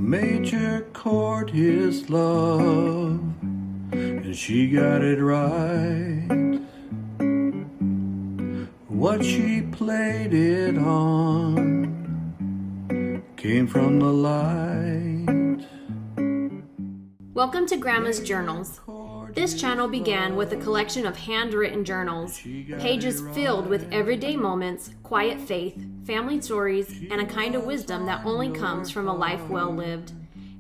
major chord his love, and she got it right. What she played it on came from the light. Welcome to Grandma's Journals. This channel began with a collection of handwritten journals, pages filled with everyday moments, quiet faith, family stories, and a kind of wisdom that only comes from a life well lived.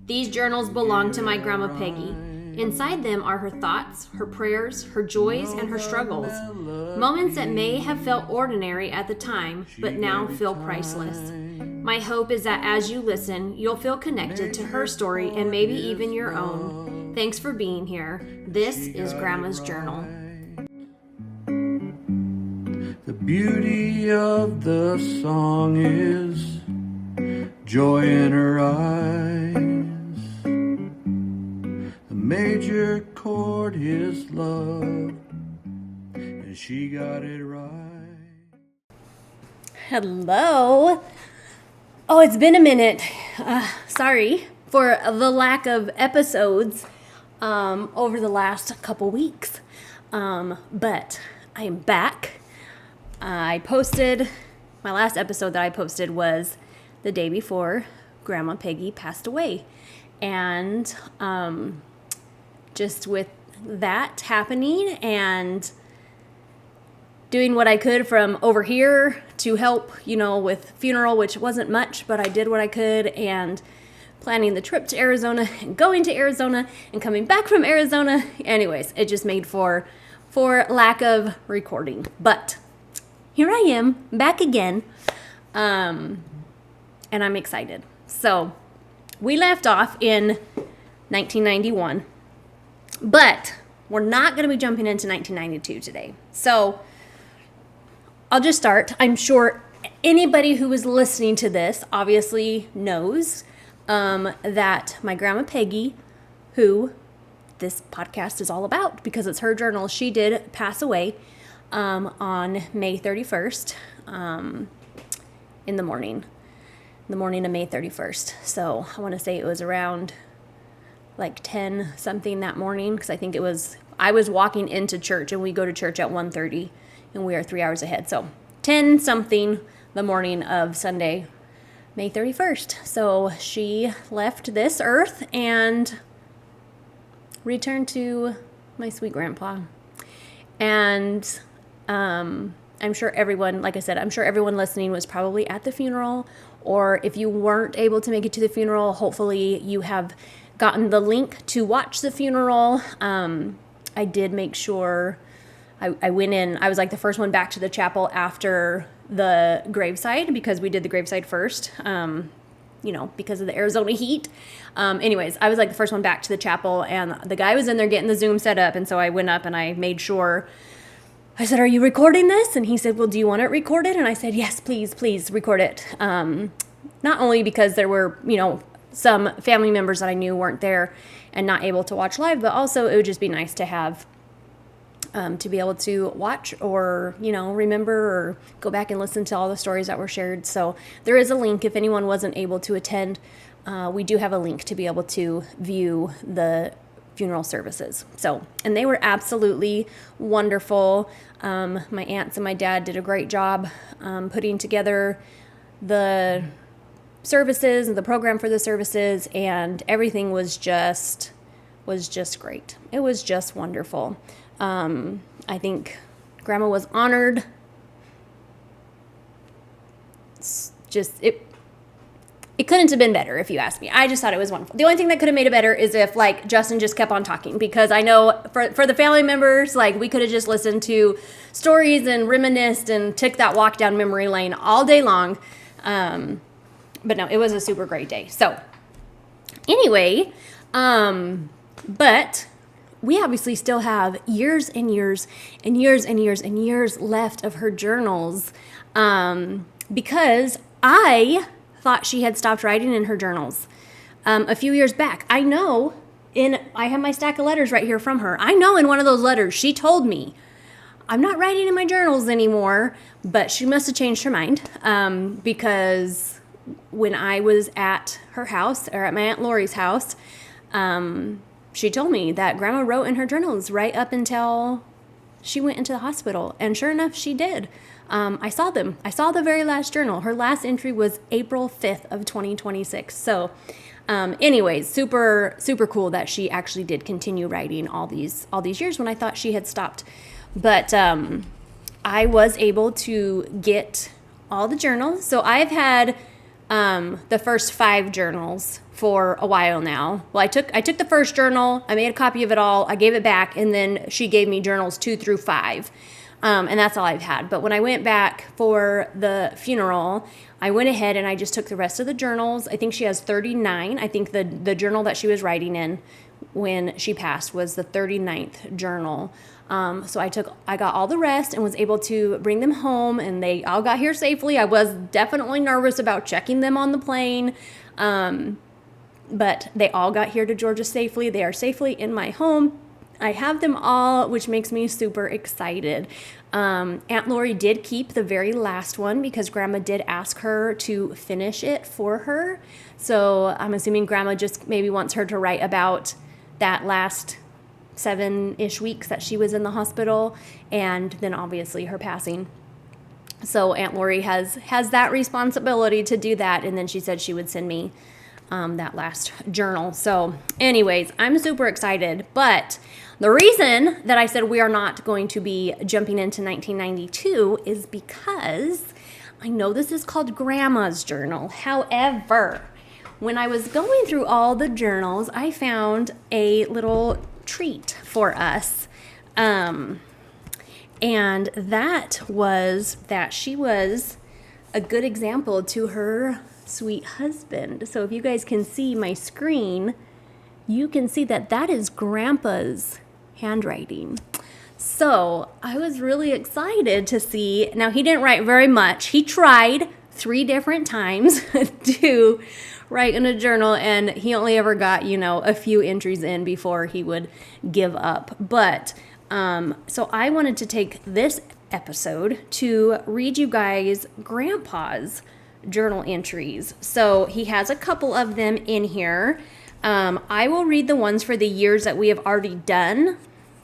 These journals belong to my Grandma Peggy. Inside them are her thoughts, her prayers, her joys, and her struggles. Moments that may have felt ordinary at the time, but now feel priceless. My hope is that as you listen, you'll feel connected to her story and maybe even your own. Thanks for being here. This is Grandma's Journal. The beauty of the song is joy in her eyes. The major chord is love, and she got it right. Hello. Oh, it's been a minute. Sorry for the lack of episodes over the last couple weeks. But I am back. I posted, my last episode that I posted was the day before Grandma Peggy passed away. And just with that happening and doing what I could from over here to help, with funeral, which wasn't much, but I did what I could, and planning the trip to Arizona and going to Arizona and coming back from Arizona. Anyways, it just made for lack of recording. But here I am, back again, and I'm excited. So we left off in 1991, but we're not going to be jumping into 1992 today. So I'll just start. I'm sure anybody who is listening to this obviously knows that my Grandma Peggy, who this podcast is all about because it's her journal, she did pass away on May 31st in the morning of May 31st. So I want to say it was around like 10 something that morning, because I think I was walking into church, and we go to church at 1:30. And we are 3 hours ahead. So 10 something the morning of Sunday, May 31st. So she left this earth and returned to my sweet grandpa. And I'm sure everyone, like I said, I'm sure everyone listening was probably at the funeral. Or if you weren't able to make it to the funeral, hopefully you have gotten the link to watch the funeral. I did make sure I went in. I was like the first one back to the chapel after the graveside, because we did the graveside first, because of the Arizona heat. Anyways, I was like the first one back to the chapel, and the guy was in there getting the Zoom set up. And so I went up and I made sure, I said, "Are you recording this?" And he said, "Well, do you want it recorded?" And I said, "Yes, please record it." Not only because there were, some family members that I knew weren't there and not able to watch live, but also it would just be nice to have to be able to watch or, remember or go back and listen to all the stories that were shared. So there is a link if anyone wasn't able to attend. We do have a link to be able to view the funeral services. So, and they were absolutely wonderful. My aunts and my dad did a great job putting together the services and the program for the services, and everything was just great. It was just wonderful. I think Grandma was honored. It couldn't have been better, if you ask me. I just thought it was wonderful. The only thing that could have made it better is if, Justin just kept on talking, because I know for the family members, we could have just listened to stories and reminisced and took that walk down memory lane all day long. But no, it was a super great day. So anyway, but we obviously still have years and years and years and years and years left of her journals, because I thought she had stopped writing in her journals a few years back. I have my stack of letters right here from her. I know in one of those letters she told me, "I'm not writing in my journals anymore," but she must have changed her mind because when I was at her house, or at my Aunt Lori's house, she told me that Grandma wrote in her journals right up until she went into the hospital. And sure enough, she did. I saw them. I saw the very last journal. Her last entry was April 5th of 2026. So anyways, super, super cool that she actually did continue writing all these years when I thought she had stopped. But I was able to get all the journals. So I've had the first 5 journals for a while now. Well, I took the first journal, I made a copy of it all, I gave it back, and then she gave me journals 2 through 5. And that's all I've had. But when I went back for the funeral, I went ahead and I just took the rest of the journals. I think she has 39. I think the journal that she was writing in when she passed was the 39th journal. So I got all the rest and was able to bring them home, and they all got here safely. I was definitely nervous about checking them on the plane. But they all got here to Georgia safely. They are safely in my home. I have them all, which makes me super excited. Aunt Lori did keep the very last one because Grandma did ask her to finish it for her. So I'm assuming Grandma just maybe wants her to write about that last 7-ish weeks that she was in the hospital, and then obviously her passing. So Aunt Lori has that responsibility to do that, and then she said she would send me that last journal. So anyways, I'm super excited. But the reason that I said we are not going to be jumping into 1992 is because I know this is called Grandma's Journal. However, when I was going through all the journals, I found a little treat for us. And that was that she was a good example to her sweet husband. So if you guys can see my screen, you can see that is Grandpa's handwriting. So I was really excited to see. Now, he didn't write very much. He tried 3 different times to write in a journal, and he only ever got, a few entries in before he would give up. But so I wanted to take this episode to read you guys Grandpa's journal entries. So he has a couple of them in here. I will read the ones for the years that we have already done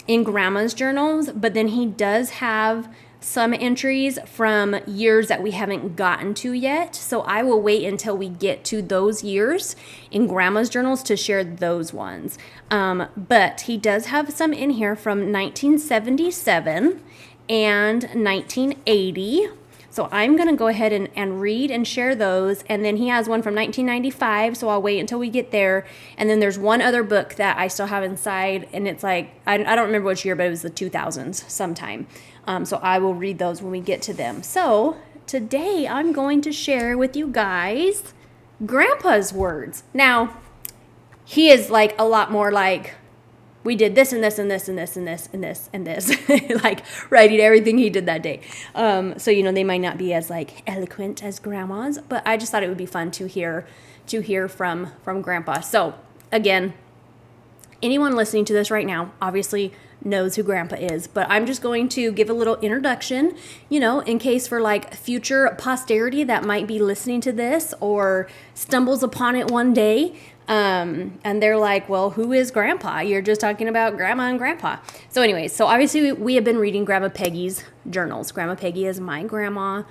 in Grandma's journals, but then he does have some entries from years that we haven't gotten to yet. So I will wait until we get to those years in Grandma's journals to share those ones. But he does have some in here from 1977 and 1980. So I'm going to go ahead and read and share those. And then he has one from 1995, so I'll wait until we get there. And then there's one other book that I still have inside, and it's like, I don't remember which year, but it was the 2000s sometime. So I will read those when we get to them. So today I'm going to share with you guys Grandpa's words. Now, he is like a lot more like, we did this and this and this and this and this and this and this, like writing everything he did that day. So, they might not be as like eloquent as Grandma's, but I just thought it would be fun to hear from Grandpa. So again, anyone listening to this right now obviously knows who Grandpa is, but I'm just going to give a little introduction, in case for like future posterity that might be listening to this or stumbles upon it one day. And they're like, well, who is Grandpa? You're just talking about Grandma and Grandpa. So anyways, so obviously we have been reading Grandma Peggy's journals. Grandma Peggy is my grandma.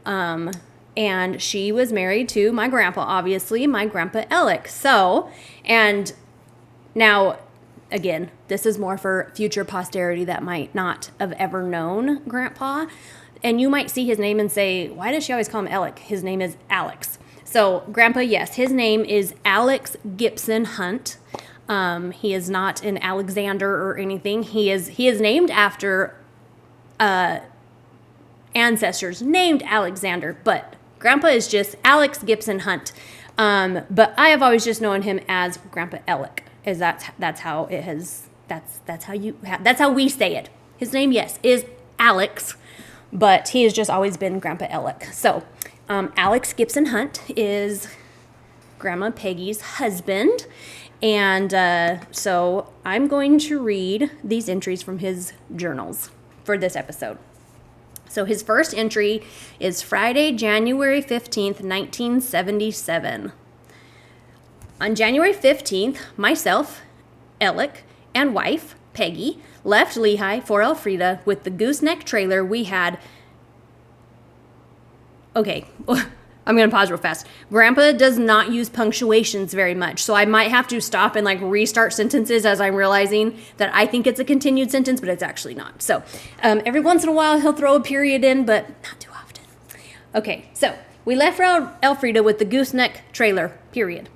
And she was married to my grandpa, obviously, my Grandpa Alec. So, and now, again, this is more for future posterity that might not have ever known Grandpa. And you might see his name and say, why does she always call him Alec? His name is Alex. So Grandpa, yes, his name is Alex Gibson Hunt. He is not an Alexander or anything. He is named after ancestors named Alexander, but Grandpa is just Alex Gibson Hunt. But I have always just known him as Grandpa Alec. That's how it has. That's how we say it. His name, yes, is Alex, but he has just always been Grandpa Alec. So. Alex Gibson Hunt is Grandma Peggy's husband, and so I'm going to read these entries from his journals for this episode. So his first entry is Friday, January 15th, 1977. On January 15th, myself, Alec, and wife, Peggy, left Lehigh for Elfrida with the gooseneck trailer we had. Okay, I'm going to pause real fast. Grandpa does not use punctuations very much, so I might have to stop and like restart sentences as I'm realizing that I think it's a continued sentence, but it's actually not. So every once in a while he'll throw a period in, but not too often. Okay, so we left Elfrida with the gooseneck trailer, period.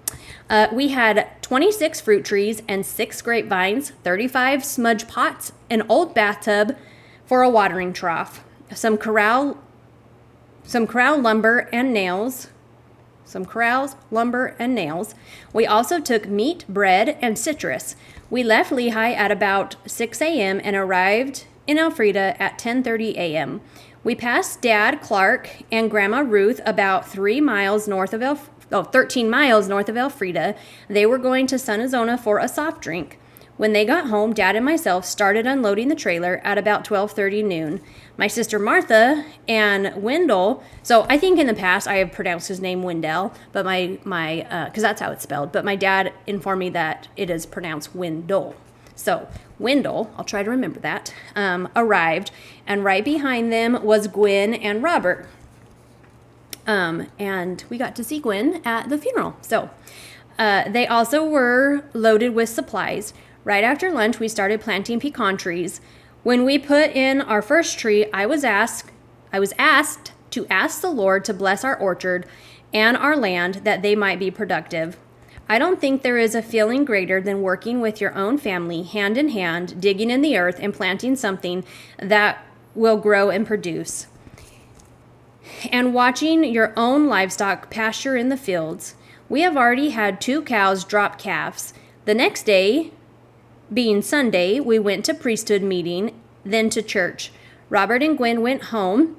We had 26 fruit trees and 6 grapevines, 35 smudge pots, an old bathtub for a watering trough, some corral lumber and nails. We also took meat, bread, and citrus. We left Lehigh at about 6 a.m. and arrived in Elfrida at 10:30 a.m. We passed Dad, Clark, and Grandma Ruth about 13 miles north of Elfrida. They were going to Sunazona for a soft drink. When they got home, Dad and myself started unloading the trailer at about 12:30 noon. My sister Martha and Wendell, so I think in the past I have pronounced his name Wendell, but because that's how it's spelled, but my dad informed me that it is pronounced Wendell. So Wendell, I'll try to remember that, arrived, and right behind them was Gwen and Robert. And we got to see Gwen at the funeral. So they also were loaded with supplies. Right after lunch, we started planting pecan trees. When we put in our first tree, I was asked to ask the Lord to bless our orchard and our land that they might be productive. I don't think there is a feeling greater than working with your own family, hand in hand, digging in the earth and planting something that will grow and produce. And watching your own livestock pasture in the fields. We have already had 2 cows drop calves. The next day, being Sunday, we went to priesthood meeting, then to church. Robert and Gwen went home.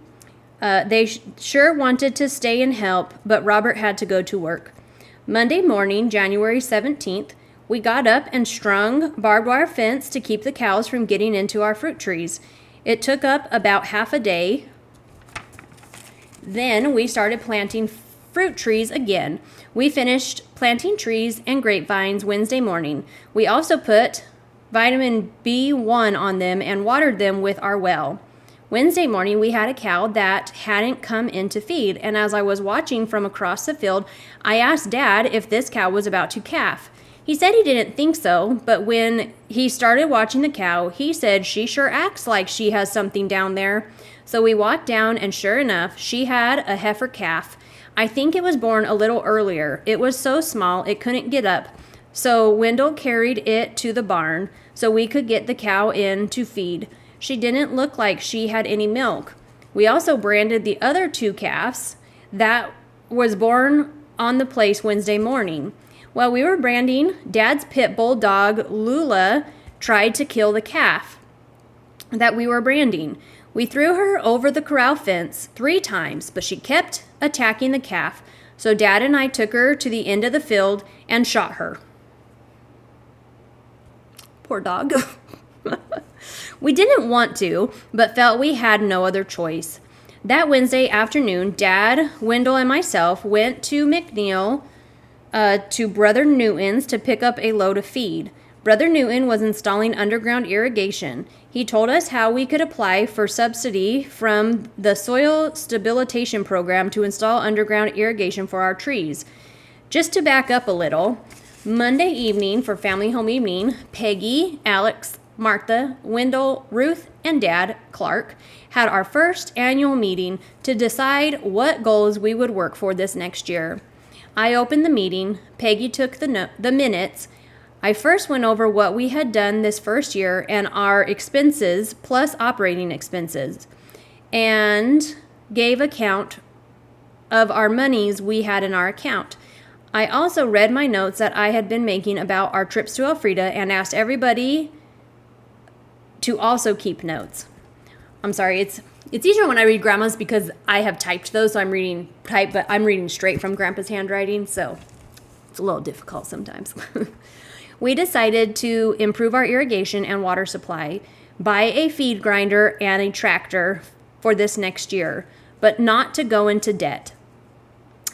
They sure wanted to stay and help, but Robert had to go to work. Monday morning, January 17th, we got up and strung barbed wire fence to keep the cows from getting into our fruit trees. It took up about half a day. Then we started planting fruit trees again. We finished planting trees and grapevines Wednesday morning. We also put vitamin B1 on them and watered them with our well. Wednesday morning, we had a cow that hadn't come in to feed, and as I was watching from across the field, I asked Dad if this cow was about to calf. He said he didn't think so, but when he started watching the cow, he said she sure acts like she has something down there. So we walked down, and sure enough, she had a heifer calf. I think it was born a little earlier. It was so small it couldn't get up. So Wendell carried it to the barn so we could get the cow in to feed. She didn't look like she had any milk. We also branded the other 2 calves that was born on the place Wednesday morning. While we were branding, Dad's pit bull dog, Lula, tried to kill the calf that we were branding. We threw her over the corral fence 3 times, but she kept attacking the calf. So Dad and I took her to the end of the field and shot her. Poor dog. We didn't want to, but felt we had no other choice. That Wednesday afternoon, Dad, Wendell, and myself went to McNeil to Brother Newton's to pick up a load of feed. Brother Newton was installing underground irrigation. He told us how we could apply for subsidy from the Soil Stabilization Program to install underground irrigation for our trees. Just to back up a little, Monday evening for Family Home Evening, Peggy, Alex, Martha, Wendell, Ruth, and Dad, Clark, had our first annual meeting to decide what goals we would work for this next year. I opened the meeting. Peggy took the minutes. I first went over what we had done this first year and our expenses plus operating expenses, and gave account of our monies we had in our account. I also read my notes that I had been making about our trips to Elfrida and asked everybody to also keep notes. I'm sorry, it's easier when I read Grandma's because I have typed those, so I'm reading straight from Grandpa's handwriting, so it's a little difficult sometimes. We decided to improve our irrigation and water supply, buy a feed grinder and a tractor for this next year, but not to go into debt.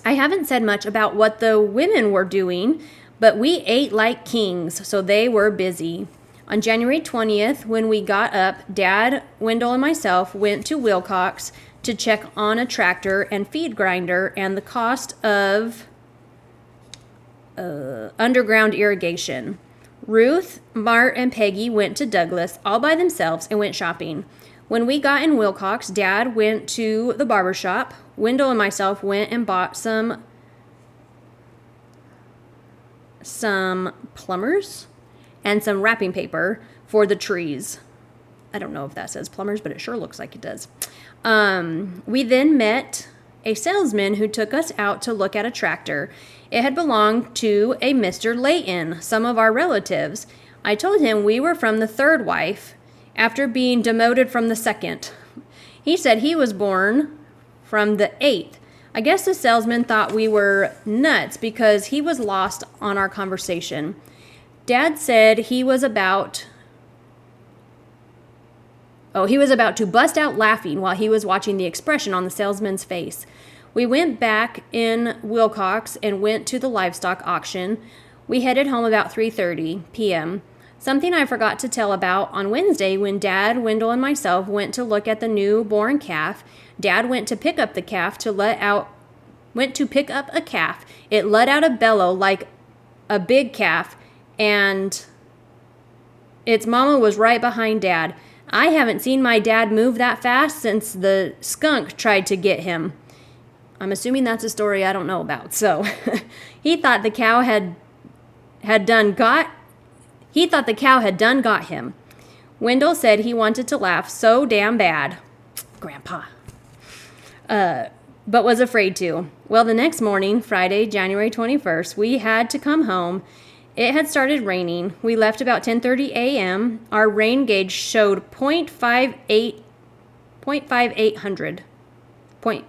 I haven't said much about what the women were doing, but we ate like kings, so they were busy. On January 20th, when we got up, Dad, Wendell, and myself went to Wilcox to check on a tractor and feed grinder and the cost of underground irrigation. Ruth, Mart, and Peggy went to Douglas all by themselves and went shopping. When we got in Wilcox, Dad went to the barber shop. Wendell and myself went and bought some plumbers and some wrapping paper for the trees. I don't know if that says plumbers, but it sure looks like it does. We then met a salesman who took us out to look at a tractor. It had belonged to a Mr. Layton, some of our relatives. I told him we were from the third wife after being demoted from the second. He said he was born from the eighth. I guess the salesman thought we were nuts because he was lost on our conversation. Dad said he was about to bust out laughing while he was watching the expression on the salesman's face. We went back in Wilcox and went to the livestock auction. We headed home about 3:30 p.m. Something I forgot to tell about on Wednesday when Dad, Wendell, and myself went to look at the newborn calf. Dad went to pick up a calf. It let out a bellow like a big calf, and its mama was right behind Dad. I haven't seen my dad move that fast since the skunk tried to get him. I'm assuming that's a story I don't know about. So he thought the cow had done got him. Wendell said he wanted to laugh so damn bad. Grandpa. But was afraid to. Well, the next morning, Friday, January 21st, we had to come home. It had started raining. We left about 10:30 a.m. Our rain gauge showed 0.58 hundred.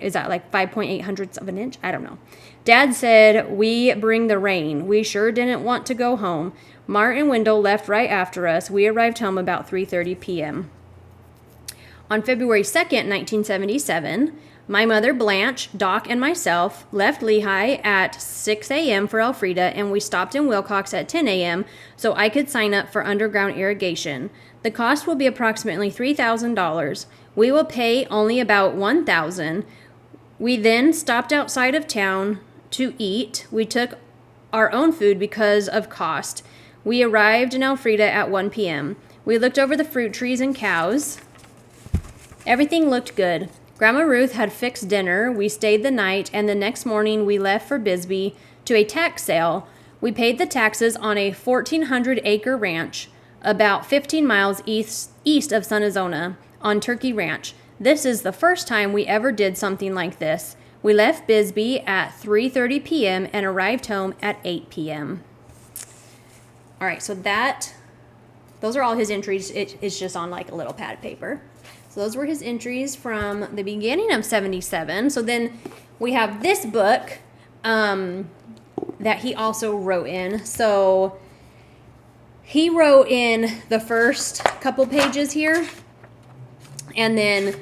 Is that like 5.8 hundredths of an inch? I don't know. Dad said we bring the rain. We sure didn't want to go home. Mart and Wendell left right after us. We arrived home about 3:30 p.m. On February 2nd, 1977, my mother, Blanche, Doc, and myself left Lehigh at 6 a.m. for Elfrida, and we stopped in Wilcox at 10 a.m. so I could sign up for underground irrigation. The cost will be approximately $3,000. We will pay only about $1,000. We then stopped outside of town to eat. We took our own food because of cost. We arrived in Elfrida at 1 p.m. We looked over the fruit trees and cows. Everything looked good. Grandma Ruth had fixed dinner. We stayed the night, and the next morning we left for Bisbee to a tax sale. We paid the taxes on a 1,400-acre ranch about 15 miles east of Sunnazona on Turkey Ranch. This is the first time we ever did something like this. We left Bisbee at 3:30 p.m. and arrived home at 8 p.m. All right, so those are all his entries. It's just on like a little pad of paper. So those were his entries from the beginning of 77. So then we have this book that he also wrote in. So he wrote in the first couple pages here, and then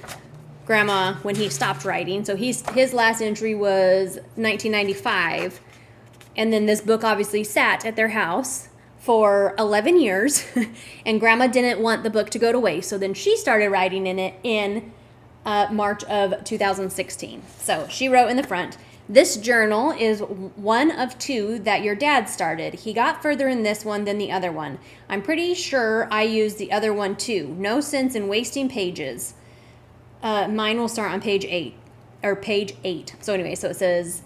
Grandma, when he stopped writing. So his last entry was 1995, and then this book obviously sat at their house for 11 years, and Grandma didn't want the book to go to waste, so then she started writing in it in March of 2016. So she wrote in the front, "This journal is one of two that your dad started. He got further in this one than the other one. I'm pretty sure I used the other one too. No sense in wasting pages. Mine will start on page 8. So anyway, so it says,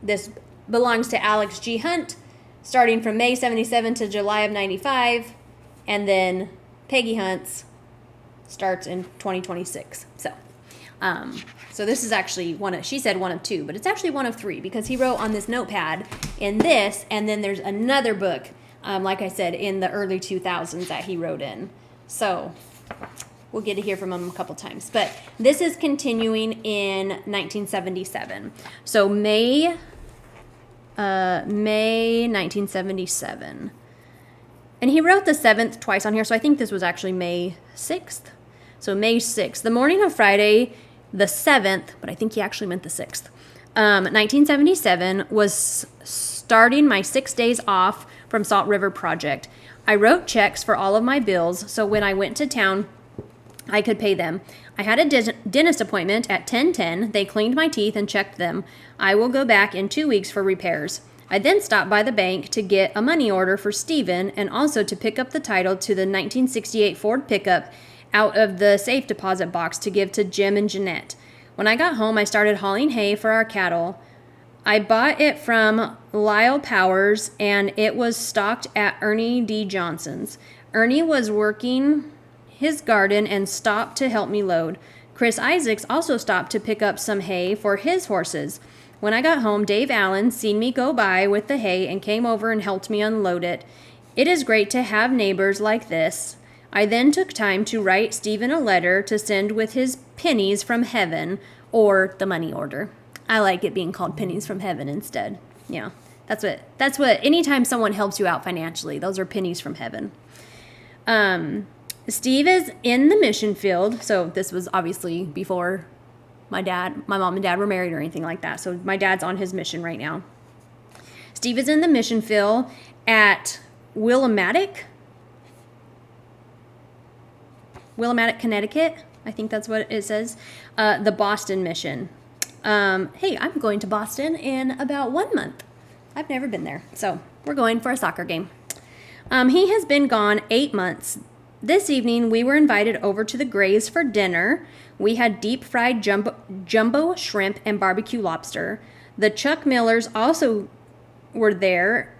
this belongs to Alex G. Hunt, starting from May 77 to July of 95, and then Peggy Hunt's starts in 2026. So this is actually she said one of two, but it's actually one of three because he wrote on this notepad in this, and then there's another book, like I said, in the early 2000s that he wrote in. So we'll get to hear from him a couple times. But this is continuing in 1977. So May 1977. And he wrote the 7th twice on here, so I think this was actually May 6th. So May 6th, the morning of Friday, the 7th, but I think he actually meant the 6th, 1977, was starting my 6 days off from Salt River Project. I wrote checks for all of my bills, so when I went to town, I could pay them. I had a dentist appointment at 10:10. They cleaned my teeth and checked them. I will go back in 2 weeks for repairs. I then stopped by the bank to get a money order for Steven and also to pick up the title to the 1968 Ford pickup out of the safe deposit box to give to Jim and Jeanette. When I got home, I started hauling hay for our cattle. I bought it from Lyle Powers, and it was stocked at Ernie D. Johnson's. Ernie was working his garden and stopped to help me load. Chris Isaacs also stopped to pick up some hay for his horses. When I got home, Dave Allen seen me go by with the hay and came over and helped me unload it. It is great to have neighbors like this. I then took time to write Stephen a letter to send with his pennies from heaven, or the money order. I like it being called pennies from heaven instead. Yeah, that's what, anytime someone helps you out financially, those are pennies from heaven. Steve is in the mission field. So this was obviously before my mom and dad were married or anything like that. So my dad's on his mission right now. Steve is in the mission field at Willimantic, Connecticut. I think that's what it says. The Boston mission. Hey, I'm going to Boston in about 1 month. I've never been there. So we're going for a soccer game. He has been gone 8 months. This evening, we were invited over to the Grays for dinner. We had deep fried jumbo shrimp and barbecue lobster. The Chuck Millers also were there.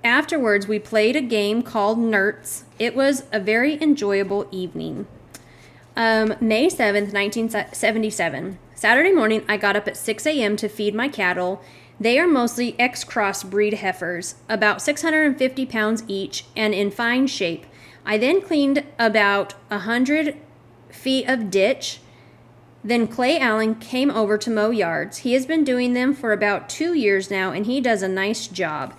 Afterwards, we played a game called Nerds. It was a very enjoyable evening. May 7th, 1977. Saturday morning, I got up at 6 a.m. to feed my cattle. They are mostly X-cross breed heifers, about 650 pounds each and in fine shape. I then cleaned about 100 feet of ditch. Then Clay Allen came over to mow yards. He has been doing them for about 2 years now, and he does a nice job.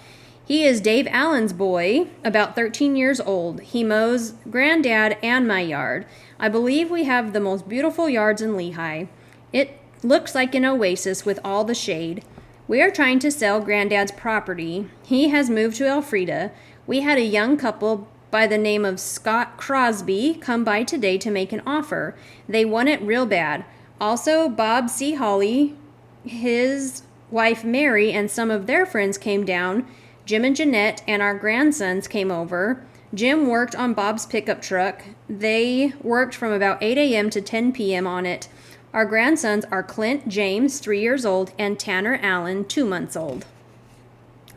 He is Dave Allen's boy, about 13 years old. He mows Granddad and my yard. I believe we have the most beautiful yards in Lehigh. It looks like an oasis with all the shade. We are trying to sell Granddad's property. He has moved to Elfrida. We had a young couple by the name of Scott Crosby come by today to make an offer. They want it real bad. Also, Bob C. Hawley, his wife Mary, and some of their friends came down. Jim and Jeanette and our grandsons came over. Jim worked on Bob's pickup truck. They worked from about 8 a.m. to 10 p.m. on it. Our grandsons are Clint James, 3 years old, and Tanner Allen, 2 months old.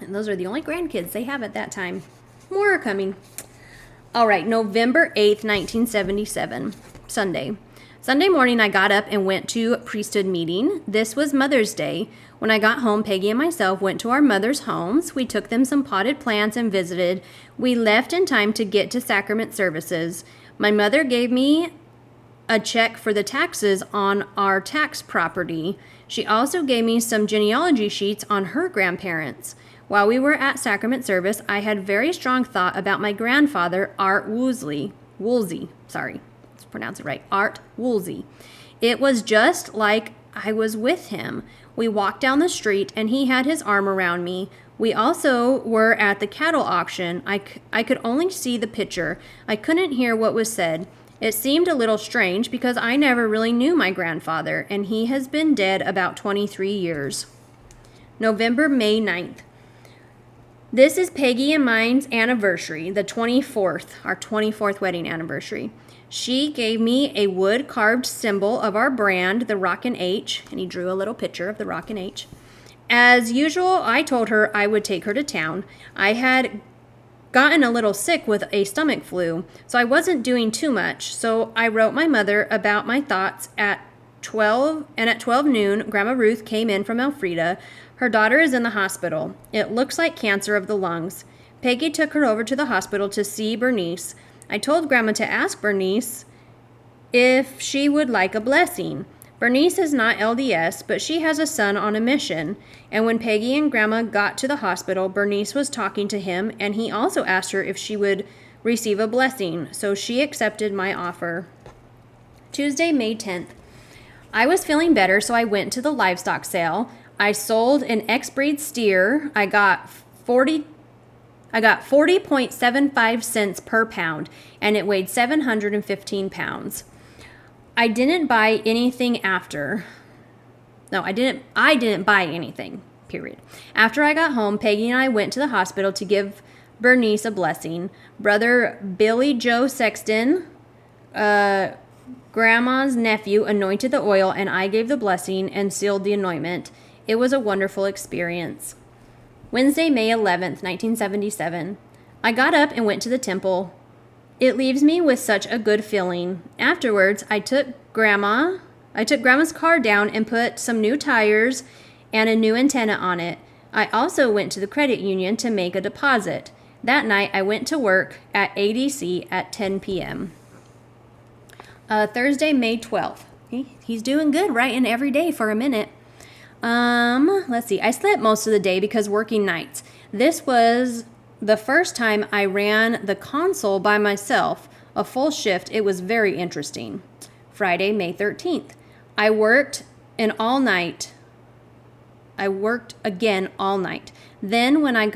And those are the only grandkids they have at that time. More are coming. All right, November 8th, 1977, Sunday. Sunday morning, I got up and went to priesthood meeting. This was Mother's Day. When I got home, Peggy and myself went to our mother's homes. We took them some potted plants and visited. We left in time to get to sacrament services. My mother gave me a check for the taxes on our tax property. She also gave me some genealogy sheets on her grandparents. While we were at sacrament service, I had very strong thought about my grandfather, Art Woolsey. Let's pronounce it right. Art Woolsey. It was just like I was with him. We walked down the street and he had his arm around me. We also were at the cattle auction. I could only see the picture. I couldn't hear what was said. It seemed a little strange because I never really knew my grandfather, and he has been dead about 23 years. May 9th. This is Peggy and mine's anniversary, the 24th, our 24th wedding anniversary. She gave me a wood-carved symbol of our brand, the Rockin' H, and he drew a little picture of the Rockin' H. As usual, I told her I would take her to town. I had gotten a little sick with a stomach flu, so I wasn't doing too much. So I wrote my mother about my thoughts at 12, and at 12 noon, Grandma Ruth came in from Elfrida. Her daughter is in the hospital. It looks like cancer of the lungs. Peggy took her over to the hospital to see Bernice. I told Grandma to ask Bernice if she would like a blessing. Bernice is not LDS, but she has a son on a mission. And when Peggy and Grandma got to the hospital, Bernice was talking to him, and he also asked her if she would receive a blessing, so she accepted my offer. Tuesday, May 10th. I was feeling better, so I went to the livestock sale. I sold an X-breed steer. I got 40.75 cents per pound, and it weighed 715 pounds. I didn't buy anything after. No, I didn't buy anything, period. After I got home, Peggy and I went to the hospital to give Bernice a blessing. Brother Billy Joe Sexton, Grandma's nephew, anointed the oil, and I gave the blessing and sealed the anointment. It was a wonderful experience. Wednesday, May 11th, 1977. I got up and went to the temple. It leaves me with such a good feeling. Afterwards, I took Grandma's car down and put some new tires and a new antenna on it. I also went to the credit union to make a deposit. That night, I went to work at ADC at 10 p.m. Thursday, May 12th. He's doing good, writing every day for a minute. Let's see. I slept most of the day because working nights. This was the first time I ran the console by myself, a full shift. It was very interesting. Friday, May 13th. I worked again all night. Then when I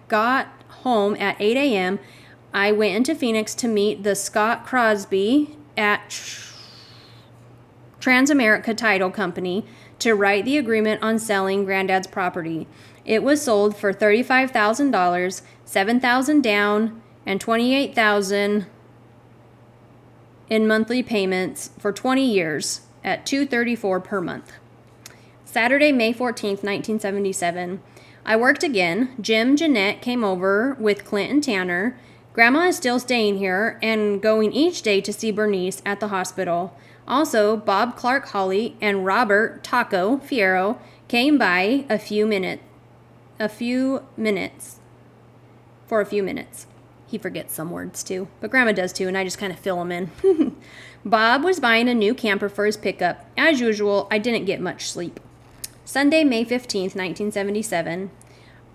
got home at 8 a.m., I went into Phoenix to meet the Scott Crosby at Transamerica Title Company to write the agreement on selling Granddad's property. It was sold for $35,000, $7,000 down, and $28,000 in monthly payments for 20 years at $234 per month. Saturday, May 14th, 1977. I worked again. Jim Jeanette came over with Clint and Tanner. Grandma is still staying here and going each day to see Bernice at the hospital. Also, Bob Clark Holly and Robert Taco Fierro came by for a few minutes. He forgets some words too, but Grandma does too, and I just kind of fill them in. Bob was buying a new camper for his pickup. As usual, I didn't get much sleep. Sunday, May 15th, 1977.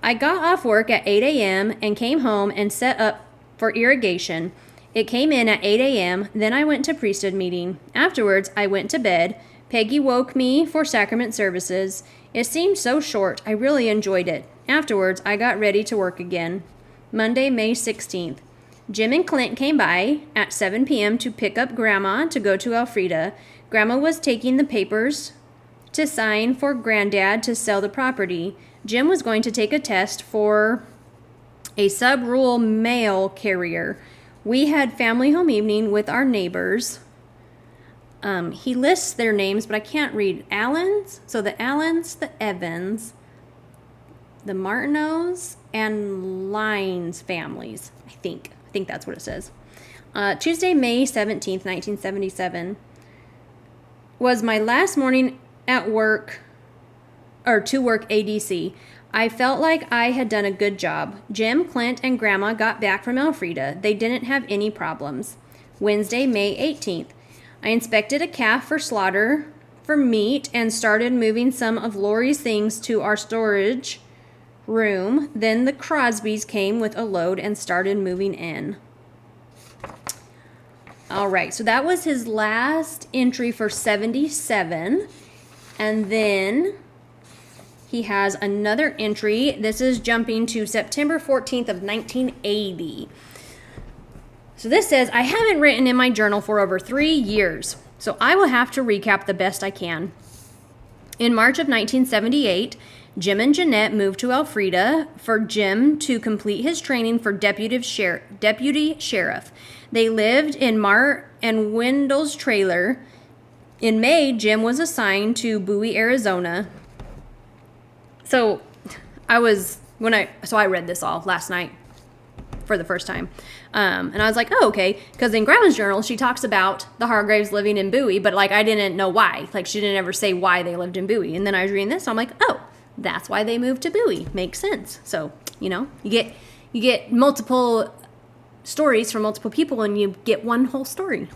I got off work at 8 a.m. and came home and set up for irrigation. It came in at 8 a.m., then I went to priesthood meeting. Afterwards, I went to bed. Peggy woke me for sacrament services. It seemed so short. I really enjoyed it. Afterwards, I got ready to work again. Monday, May 16th. Jim and Clint came by at 7 p.m. to pick up Grandma to go to Elfrida. Grandma was taking the papers to sign for Granddad to sell the property. Jim was going to take a test for a sub-rural mail carrier. We had family home evening with our neighbors. He lists their names, but I can't read. Allens, so the Allens, the Evans, the Martineaus, and Lines families, I think that's what it says. Tuesday, May 17th, 1977, was my last morning at work, or to work ADC. I felt like I had done a good job. Jim, Clint, and Grandma got back from Elfrida. They didn't have any problems. Wednesday, May 18th. I inspected a calf for slaughter for meat and started moving some of Lori's things to our storage room. Then the Crosbys came with a load and started moving in. All right, so that was his last entry for 77. And then he has another entry. This is jumping to September 14th of 1980. So this says, I haven't written in my journal for over 3 years, so I will have to recap the best I can. In March of 1978, Jim and Jeanette moved to Elfrida for Jim to complete his training for deputy sheriff. They lived in Mart and Wendell's trailer. In May, Jim was assigned to Bowie, Arizona. So I read this all last night for the first time. And I was like, oh, okay. Because in Grandma's journal, she talks about the Hargraves living in Bowie, but I didn't know why. She didn't ever say why they lived in Bowie. And then I was reading this, so I'm like, oh, that's why they moved to Bowie. Makes sense. So, you get multiple stories from multiple people and you get one whole story.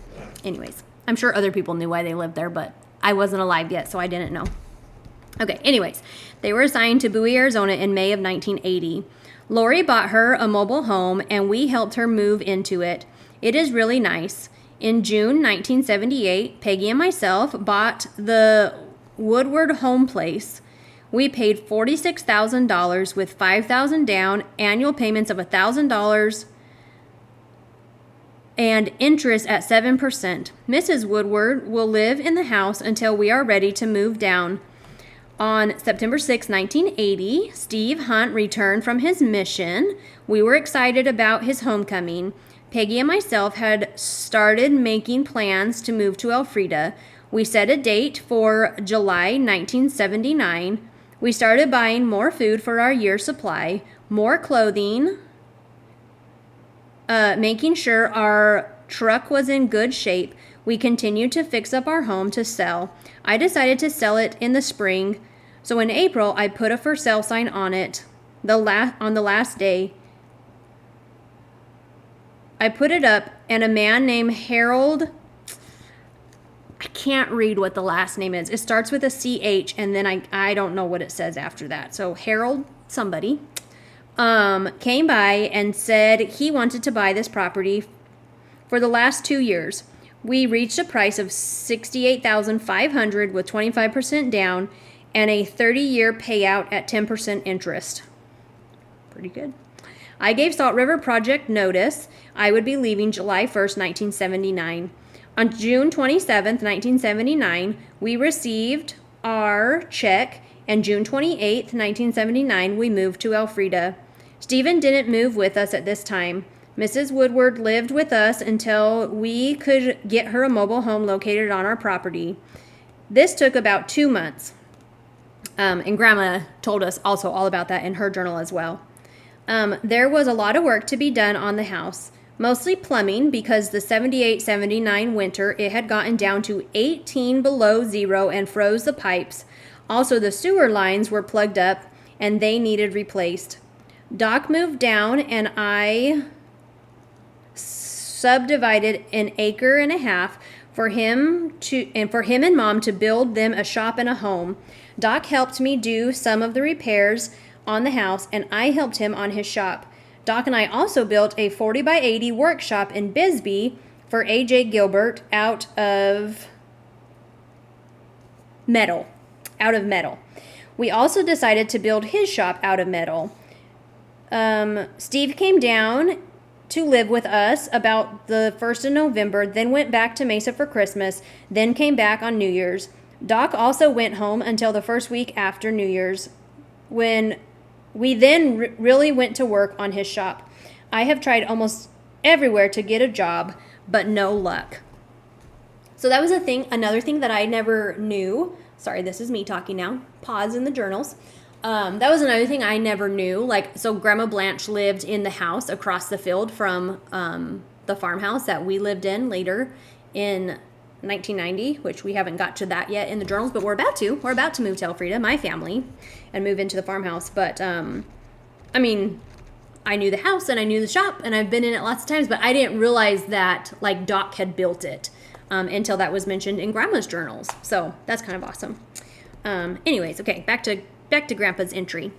Anyways, I'm sure other people knew why they lived there, but I wasn't alive yet, so I didn't know. Okay, anyways, they were assigned to Bowie, Arizona in May of 1980. Lori bought her a mobile home and we helped her move into it. It is really nice. In June 1978, Peggy and myself bought the Woodward home place. We paid $46,000 with $5,000 down, annual payments of $1,000, and interest at 7%. Mrs. Woodward will live in the house until we are ready to move down. On September 6, 1980, Steve Hunt returned from his mission. We were excited about his homecoming. Peggy and myself had started making plans to move to Elfrida. We set a date for July 1979. We started buying more food for our year's supply, more clothing, making sure our truck was in good shape. We continued to fix up our home to sell. I decided to sell it in the spring, so in April I put a for sale sign on it. On the last day, I put it up, and a man named Harold, I can't read what the last name is. It starts with a CH, and then I don't know what it says after that. So Harold somebody came by and said he wanted to buy this property for the last 2 years. We reached a price of $68,500 with 25% down and a 30-year payout at 10% interest. Pretty good. I gave Salt River Project notice I would be leaving July 1st, 1979. On June 27th, 1979, we received our check, and June 28th, 1979, we moved to Elfrida. Stephen didn't move with us at this time. Mrs. Woodward lived with us until we could get her a mobile home located on our property. This took about 2 months. And Grandma told us also all about that in her journal as well. There was a lot of work to be done on the house, mostly plumbing, because the 78-79 winter, it had gotten down to 18 below zero and froze the pipes. Also, the sewer lines were plugged up and they needed replaced. Doc moved down, and I subdivided an acre and a half for him and Mom to build them a shop and a home. Doc helped me do some of the repairs on the house, and I helped him on his shop. Doc and I also built a 40 by 80 workshop in Bisbee for A.J. Gilbert out of metal. We also decided to build his shop out of metal. Steve came down to live with us about the 1st of November, then went back to Mesa for Christmas, then came back on New Year's. Doc also went home until the first week after New Year's, when we then really went to work on his shop. I have tried almost everywhere to get a job, but no luck. So that was another thing that I never knew. Sorry, this is me talking now. Pause in the journals. That was another thing I never knew. So Grandma Blanche lived in the house across the field from the farmhouse that we lived in later in 1990, which we haven't got to that yet in the journals, but we're about to. We're about to move to Elfrida, my family, and move into the farmhouse. But, I knew the house and I knew the shop and I've been in it lots of times, but I didn't realize that, Doc had built it until that was mentioned in Grandma's journals. So that's kind of awesome. Anyways, okay, back to Grandpa's entry.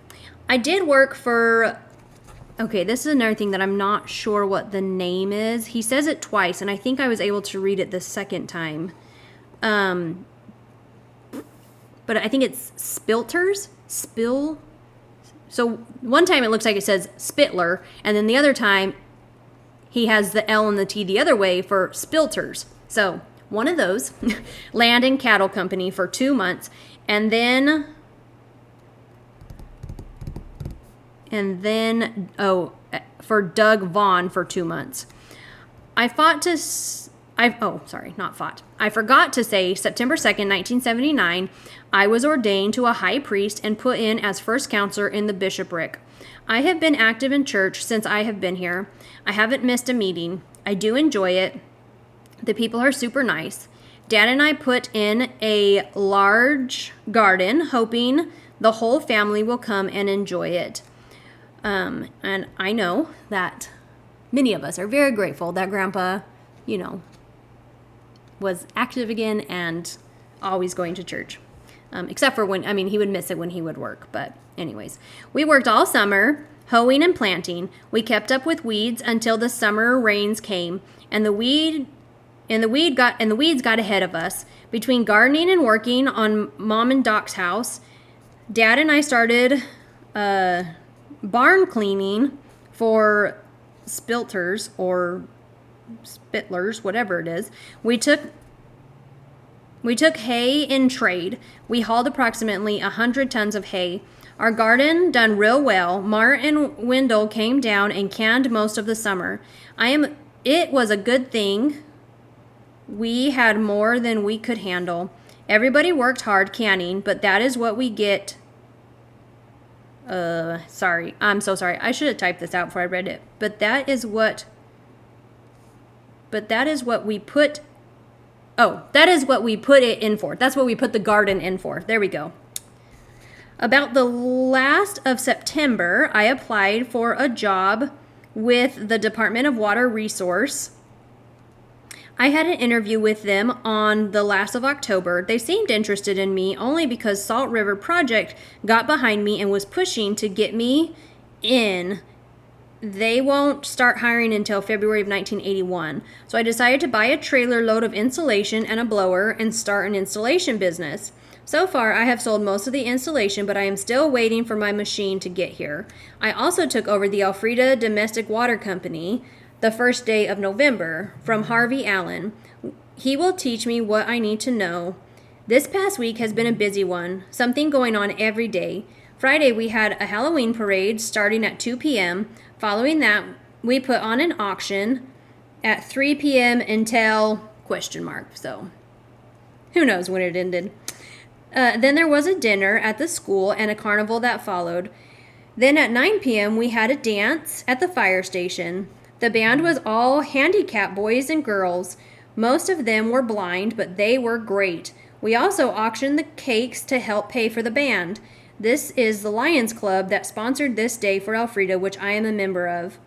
I did work for... Okay, this is another thing that I'm not sure what the name is. He says it twice, and I think I was able to read it the second time. But I think it's Spilters? So one time it looks like it says Spitler, and then the other time he has the L and the T the other way for Spilters. So one of those. Land and Cattle Company for 2 months, and then for Doug Vaughn for 2 months. I forgot to say September 2nd, 1979, I was ordained to a high priest and put in as first counselor in the bishopric. I have been active in church since I have been here. I haven't missed a meeting. I do enjoy it. The people are super nice. Dad and I put in a large garden, hoping the whole family will come and enjoy it. And I know that many of us are very grateful that Grandpa, was active again and always going to church. Except for when, he would miss it when he would work. But anyways, we worked all summer, hoeing and planting. We kept up with weeds until the summer rains came, and the weeds got ahead of us. Between gardening and working on Mom and Doc's house, Dad and I started barn cleaning for spilters or spittlers, whatever it is. We took hay in trade. We hauled approximately 100 tons of hay. Our garden done real well. Mart and Wendell came down and canned most of the summer. It was a good thing. We had more than we could handle. Everybody worked hard canning, but that is what we get. Sorry. I'm so sorry. I should have typed this out before I read it. But that is what we put. Oh, that is what we put it in for. That's what we put the garden in for. There we go. About the last of September, I applied for a job with the Department of Water Resource. I had an interview with them on the last of October. They seemed interested in me only because Salt River Project got behind me and was pushing to get me in. They won't start hiring until February of 1981. So I decided to buy a trailer load of insulation and a blower and start an installation business. So far, I have sold most of the installation, but I am still waiting for my machine to get here. I also took over the Elfrida Domestic Water Company the first day of November from Harvey Allen. He will teach me what I need to know. This past week has been a busy one, something going on every day. Friday, we had a Halloween parade starting at 2 p.m. Following that, we put on an auction at 3 p.m. until ? So, who knows when it ended. Then there was a dinner at the school and a carnival that followed. Then at 9 p.m., we had a dance at the fire station. The band was all handicapped boys and girls. Most of them were blind, but they were great. We also auctioned the cakes to help pay for the band. This is the Lions Club that sponsored this day for Elfrida, which I am a member of.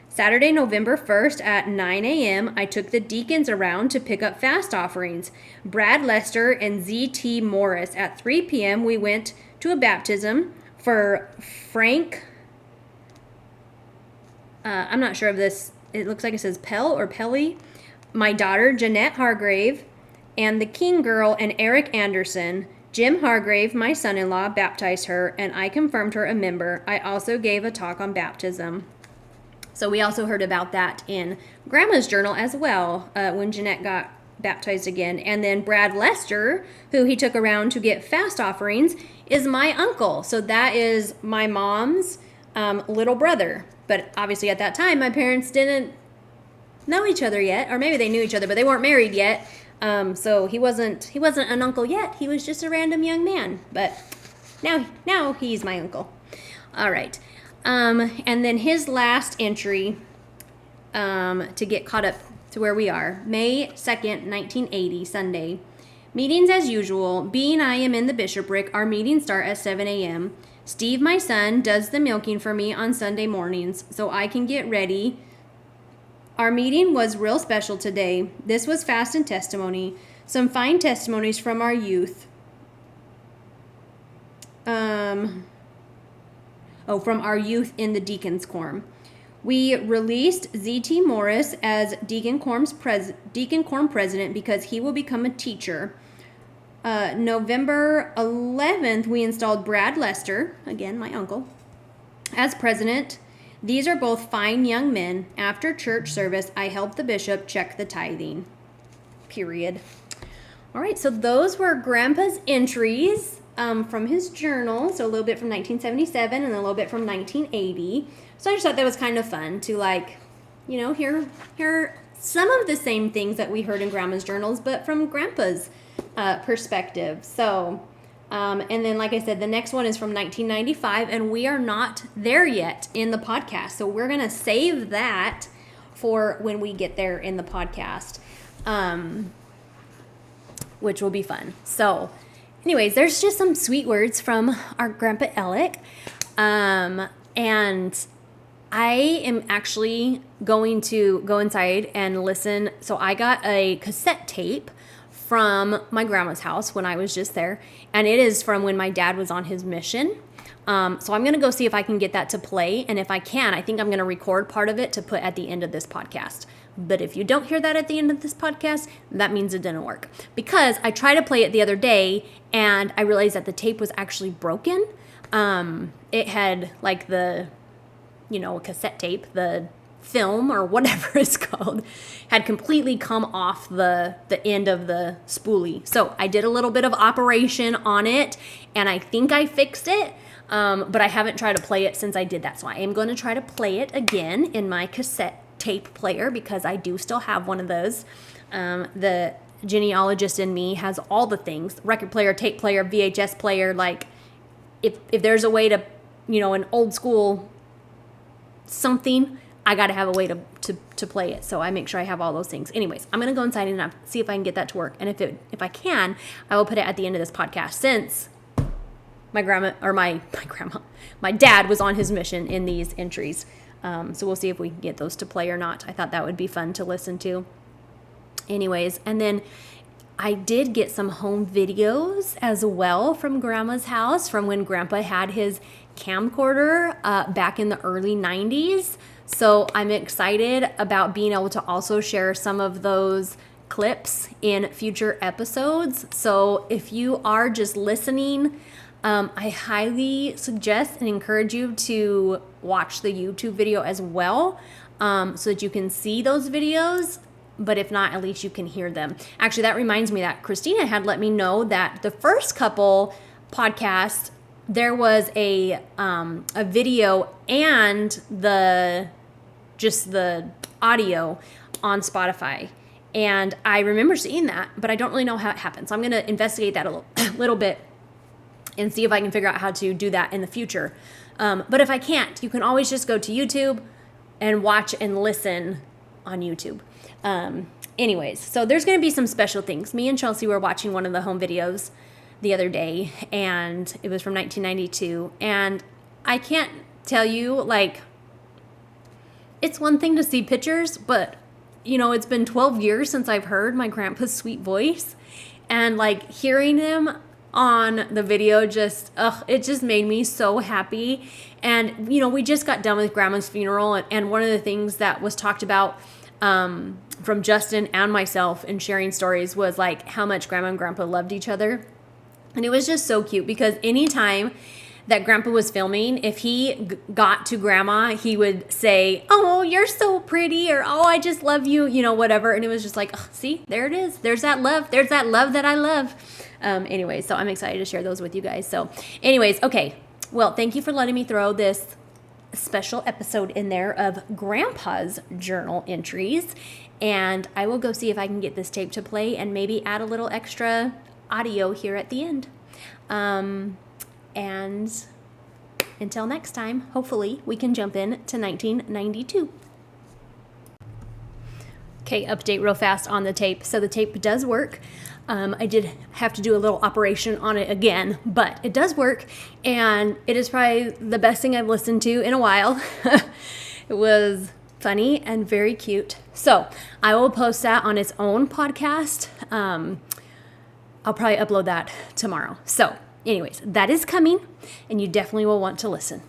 Saturday, November 1st at 9 a.m., I took the deacons around to pick up fast offerings. Brad Lester and Z.T. Morris. At 3 p.m., we went to a baptism for Frank. I'm not sure of this. It looks like it says Pell or Pelly. My daughter, Jeanette Hargrave, and the King girl and Eric Anderson. Jim Hargrave, my son-in-law, baptized her, and I confirmed her a member. I also gave a talk on baptism. So we also heard about that in Grandma's journal as well, when Jeanette got baptized again. And then Brad Lester, who he took around to get fast offerings, is my uncle. So that is my mom's little brother. But obviously at that time, my parents didn't know each other yet, or maybe they knew each other, but they weren't married yet. So he wasn't an uncle yet. He was just a random young man. But now he's my uncle. All right. And then his last entry to get caught up to where we are. May 2nd, 1980, Sunday. Meetings as usual. B and I am in the bishopric. Our meetings start at 7 a.m. Steve, my son, does the milking for me on Sunday mornings so I can get ready. Our meeting was real special today. This was fast and testimony. Some fine testimonies from our youth. From our youth in the Deacons Quorum. We released Z.T. Morris as Deacon Quorum president because he will become a teacher. November 11th, we installed Brad Lester, again, my uncle, as president. These are both fine young men. After church service, I helped the bishop check the tithing. Period. All right, so those were Grandpa's entries from his journal. So a little bit from 1977 and a little bit from 1980. So I just thought that was kind of fun to, like, you know, hear some of the same things that we heard in Grandma's journals, but from Grandpa's perspective. So, and then, like I said, the next one is from 1995, and we are not there yet in the podcast. So we're going to save that for when we get there in the podcast, which will be fun. So anyways, there's just some sweet words from our Grandpa Alec. And I am actually going to go inside and listen. So I got a cassette tape from my grandma's house when I was just there. And it is from when my dad was on his mission. So I'm going to go see if I can get that to play. And if I can, I think I'm going to record part of it to put at the end of this podcast. But if you don't hear that at the end of this podcast, that means it didn't work. Because I tried to play it the other day and I realized that the tape was actually broken. It had like the, cassette tape, the film or whatever it's called, had completely come off the end of the spoolie. So I did a little bit of operation on it and I think I fixed it. But I haven't tried to play it since I did that. So I am going to try to play it again in my cassette tape player because I do still have one of those. The genealogist in me has all the things: record player, tape player, VHS player. Like if there's a way to, an old school something, I got to have a way to play it. So I make sure I have all those things. Anyways, I'm going to go inside and see if I can get that to work. And if I can, I will put it at the end of this podcast since my dad was on his mission in these entries. So we'll see if we can get those to play or not. I thought that would be fun to listen to. Anyways, and then I did get some home videos as well from Grandma's house from when Grandpa had his camcorder back in the early 90s. So I'm excited about being able to also share some of those clips in future episodes. So if you are just listening, I highly suggest and encourage you to watch the YouTube video as well, so that you can see those videos. But if not, at least you can hear them. Actually, that reminds me that Christina had let me know that the first couple podcasts, there was a video and the audio on Spotify. And I remember seeing that, but I don't really know how it happened. So I'm going to investigate that a little bit and see if I can figure out how to do that in the future. But if I can't, you can always just go to YouTube and watch and listen on YouTube. Anyways, so there's going to be some special things. Me and Chelsea were watching one of the home videos the other day, and it was from 1992. And I can't tell you, it's one thing to see pictures, but, it's been 12 years since I've heard my grandpa's sweet voice. And, hearing him on the video it just made me so happy. And, we just got done with Grandma's funeral, and one of the things that was talked about from Justin and myself in sharing stories was how much Grandma and Grandpa loved each other. And it was just so cute because anytime that Grandpa was filming, if he got to Grandma, he would say, "Oh, you're so pretty," or "Oh, I just love you," whatever. And it was just see, there it is. There's that love. There's that love that I love. Anyway, so I'm excited to share those with you guys. So anyways, okay. Well, thank you for letting me throw this special episode in there of Grandpa's journal entries. And I will go see if I can get this tape to play and maybe add a little extra audio here at the end. And until next time, hopefully we can jump in to 1992. Okay, update real fast on the tape. So the tape does work. I did have to do a little operation on it again, but it does work, and it is probably the best thing I've listened to in a while. It was funny and very cute. So I will post that on its own podcast. I'll probably upload that tomorrow. So anyways, that is coming, and you definitely will want to listen.